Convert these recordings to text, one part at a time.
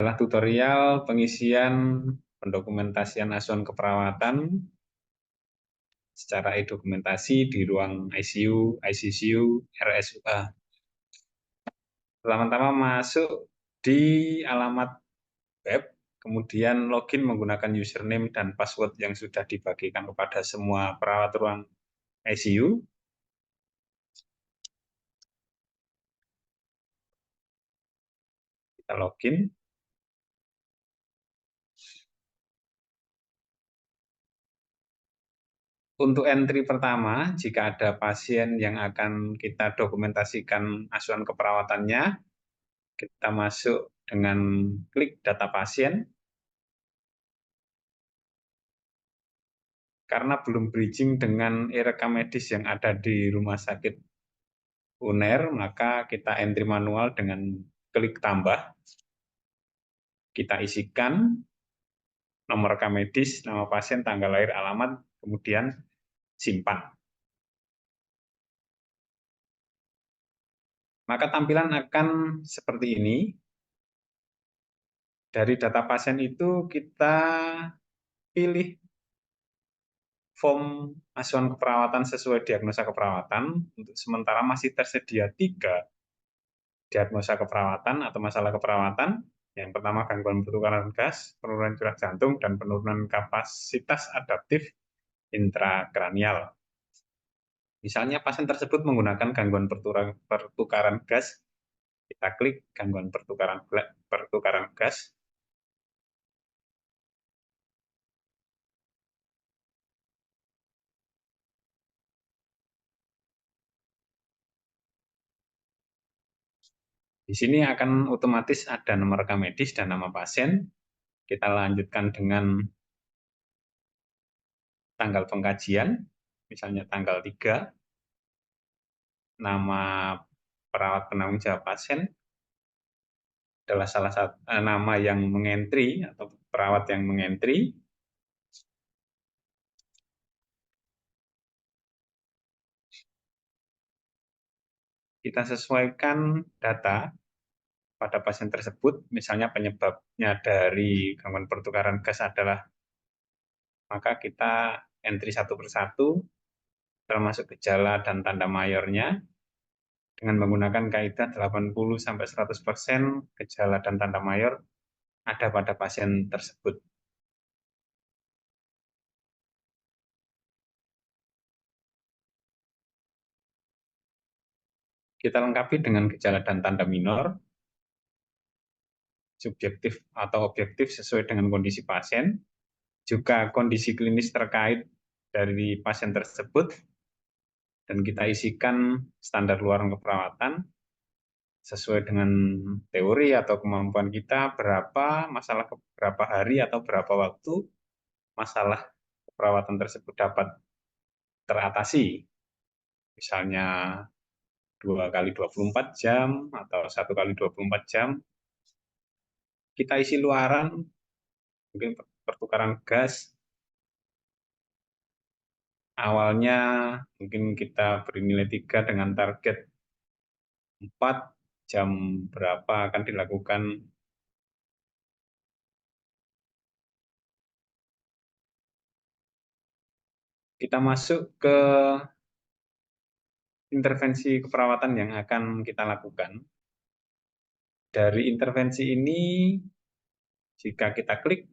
Adalah tutorial pengisian pendokumentasian asuhan keperawatan secara e-dokumentasi di ruang ICU, ICCU, RSUA. Pertama-tama masuk di alamat web, kemudian login menggunakan username dan password yang sudah dibagikan kepada semua perawat ruang ICU. Kita login. Untuk entry pertama, jika ada pasien yang akan kita dokumentasikan asuhan keperawatannya, kita masuk dengan klik data pasien. Karena belum bridging dengan e-rekam medis yang ada di rumah sakit UNER, maka kita entry manual dengan klik tambah. Kita isikan nomor rekam medis, nama pasien, tanggal lahir, alamat, kemudian simpan. Maka tampilan akan seperti ini. Dari data pasien itu kita pilih form asuhan keperawatan sesuai diagnosa keperawatan. Untuk sementara masih tersedia 3 diagnosa keperawatan atau masalah keperawatan. Yang pertama gangguan pertukaran gas, penurunan curah jantung, dan penurunan kapasitas adaptif intrakranial. Misalnya pasien tersebut menggunakan gangguan pertukaran gas, kita klik gangguan pertukaran gas. Di sini akan otomatis ada nomor rekam medis dan nama pasien. Kita lanjutkan dengan tanggal pengkajian, misalnya tanggal 3, nama perawat penanggung jawab pasien, adalah salah satu nama yang mengentri atau perawat yang mengentri. Kita sesuaikan data pada pasien tersebut, misalnya penyebabnya dari gangguan pertukaran gas adalah, maka kita entry satu persatu, termasuk gejala dan tanda mayornya, dengan menggunakan kaidah 80-100% gejala dan tanda mayor ada pada pasien tersebut. Kita lengkapi dengan gejala dan tanda minor, subjektif atau objektif sesuai dengan kondisi pasien, juga kondisi klinis terkait dari pasien tersebut, dan kita isikan standar luaran keperawatan sesuai dengan teori atau kemampuan kita, berapa hari atau berapa waktu masalah keperawatan tersebut dapat teratasi. Misalnya 2 kali 24 jam atau 1 kali 24 jam. Kita isi luaran, mungkin pertukaran gas. Awalnya mungkin kita beri nilai 3 dengan target 4, jam berapa akan dilakukan. Kita masuk ke intervensi keperawatan yang akan kita lakukan. Dari intervensi ini, jika kita klik,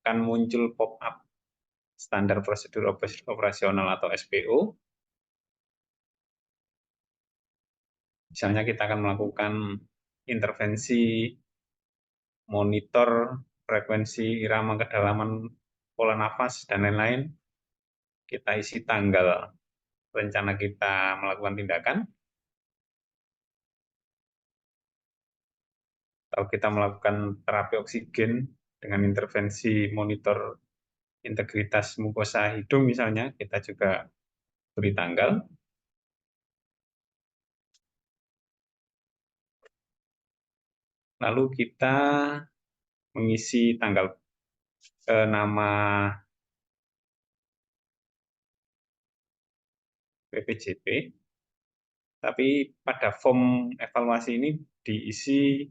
akan muncul pop-up standar prosedur operasional atau SPO. Misalnya kita akan melakukan intervensi monitor frekuensi irama kedalaman pola nafas dan lain-lain. Kita isi tanggal rencana kita melakukan tindakan, atau kita melakukan terapi oksigen dengan intervensi monitor integritas mukosa hidung misalnya, kita juga beri tanggal. Lalu kita mengisi tanggal nama PPJP, tapi pada form evaluasi ini diisi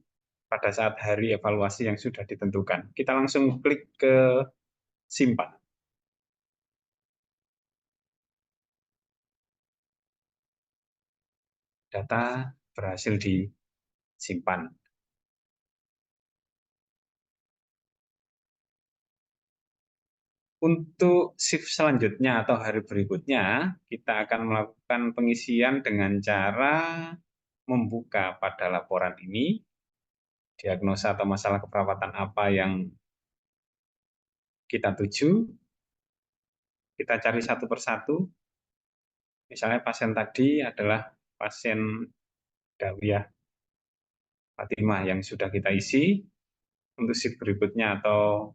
pada saat hari evaluasi yang sudah ditentukan. Kita langsung klik ke simpan. Data berhasil disimpan. Untuk shift selanjutnya atau hari berikutnya, kita akan melakukan pengisian dengan cara membuka pada laporan ini, diagnosa atau masalah keperawatan apa yang kita tuju, kita cari satu persatu. Misalnya pasien tadi adalah pasien Dawiyah Fatimah yang sudah kita isi. Untuk shift berikutnya atau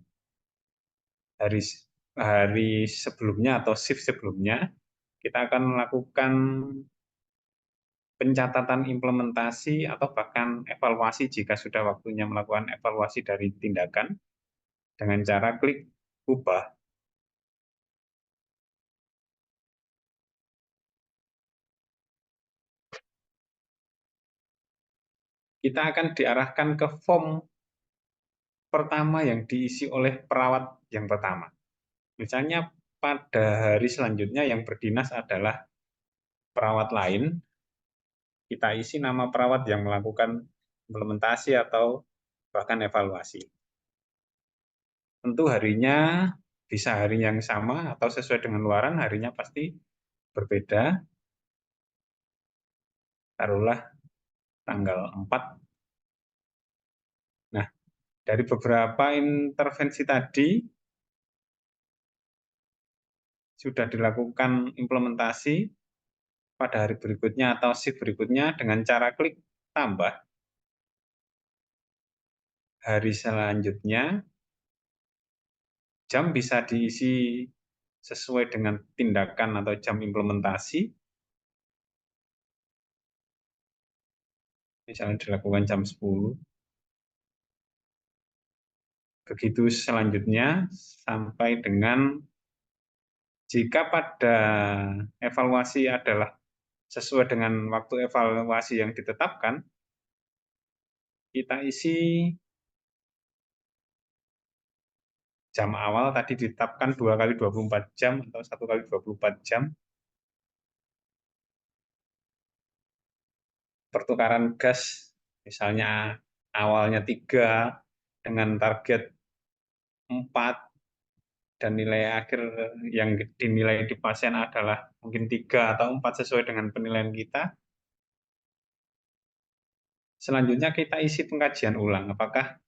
hari hari sebelumnya atau shift sebelumnya, kita akan melakukan pencatatan implementasi atau bahkan evaluasi jika sudah waktunya melakukan evaluasi dari tindakan dengan cara klik ubah. Kita akan diarahkan ke form pertama yang diisi oleh perawat yang pertama. Misalnya pada hari selanjutnya yang berdinas adalah perawat lain, kita isi nama perawat yang melakukan implementasi atau bahkan evaluasi. Tentu harinya bisa hari yang sama atau sesuai dengan luaran, harinya pasti berbeda. Taruhlah tanggal 4. Nah, dari beberapa intervensi tadi sudah dilakukan implementasi pada hari berikutnya atau shift berikutnya dengan cara klik tambah. Hari selanjutnya, jam bisa diisi sesuai dengan tindakan atau jam implementasi. Misalnya dilakukan jam 10. Begitu selanjutnya sampai dengan jika pada evaluasi adalah sesuai dengan waktu evaluasi yang ditetapkan, kita isi jam awal tadi ditetapkan 2 kali 24 jam atau 1 kali 24 jam. Pertukaran gas misalnya awalnya 3 dengan target 4 dan nilai akhir yang dinilai di pasien adalah mungkin 3 atau 4 sesuai dengan penilaian kita. Selanjutnya kita isi pengkajian ulang, apakah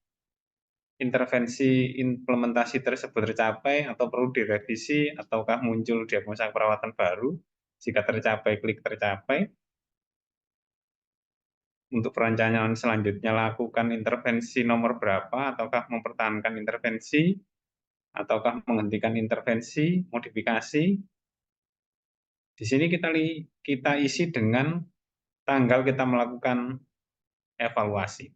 intervensi implementasi tersebut tercapai atau perlu direvisi, ataukah muncul diagnosa perawatan baru. Jika tercapai, klik tercapai. Untuk perencanaan selanjutnya lakukan intervensi nomor berapa, ataukah mempertahankan intervensi, ataukah menghentikan intervensi, modifikasi. Di sini kita isi dengan tanggal kita melakukan evaluasi.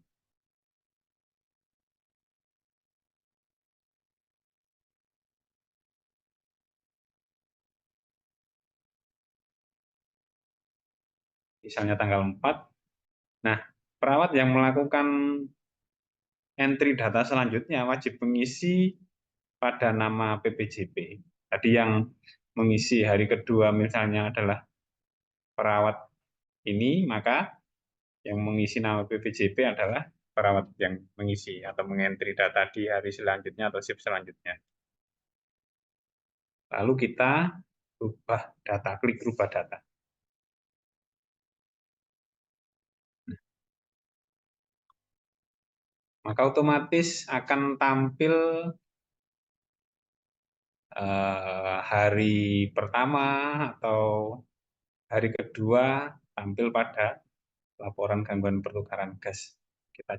Misalnya tanggal 4. Nah, perawat yang melakukan entry data selanjutnya wajib mengisi pada nama PPJP. Tadi yang mengisi hari kedua misalnya adalah perawat ini, maka yang mengisi nama PPJP adalah perawat yang mengisi atau mengentri data di hari selanjutnya atau shift selanjutnya. Lalu kita rubah data, klik rubah data. Maka otomatis akan tampil hari pertama atau hari kedua tampil pada laporan gangguan pertukaran gas. Kita